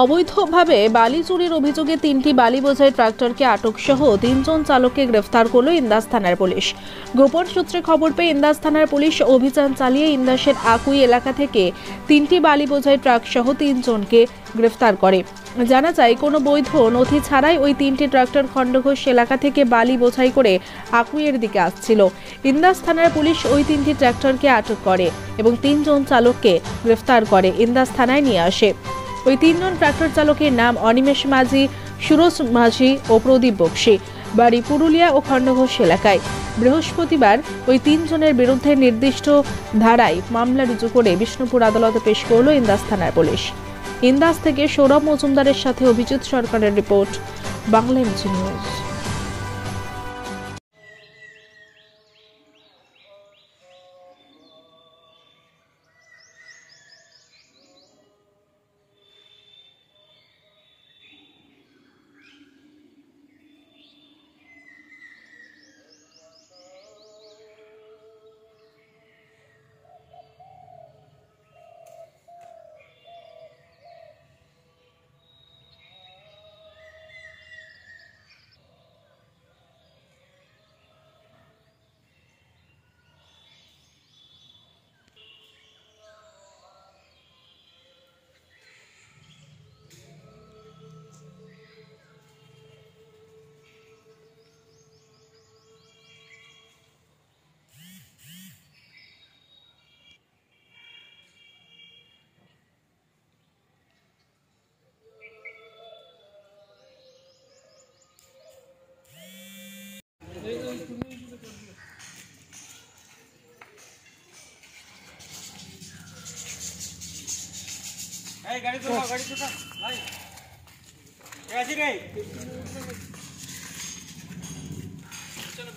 অবৈধভাবে বালি চুরির অভিযোগে 3টি বালি বোঝাই ট্রাক্টরকে আটক সহ 3 জন চালককে গ্রেফতার করল ইন্দাস থানার পুলিশ। গোপন সূত্রে খবর পেয়ে ইন্দাস থানার পুলিশ অভিযান চালিয়ে ইন্দাসের আকুই এলাকা থেকে 3টি বালি বোঝাই ট্রাক সহ 3 জনকে গ্রেফতার করে। জানা যায়, কোনো বৈধ নথি ছাড়াই ওই 3টি ট্রাক্টর খণ্ডঘোষ এলাকা থেকে বালি বোঝাই করে আকুইয়ের দিকে আসছিল। ইন্দাস থানার পুলিশ ওই 3টি ট্রাক্টরকে আটক করে এবং 3 জন চালককে গ্রেফতার করে ইন্দাস থানায় নিয়ে আসে। ওই 3 জন ট্রাক্টর চালকের নাম অনিমেষ মাঝি, সুরজ মাঝি ও প্রদীপ বক্সি, বাড়ি পুরুলিয়া ও খণ্ডঘোষ এলাকায়। বৃহস্পতিবার ওই 3 জনের বিরুদ্ধে নির্দিষ্ট ধারায় মামলা রুজু করে বিষ্ণুপুর আদালতে পেশ করল ইন্দাস থানার পুলিশ। ইন্দাস থেকে সৌরভ মজুমদারের সাথে অভিজিৎ সরকারের রিপোর্ট, বাংলা এমজি নিউজ। गाड़ी चुका भाई कैसी गई चलो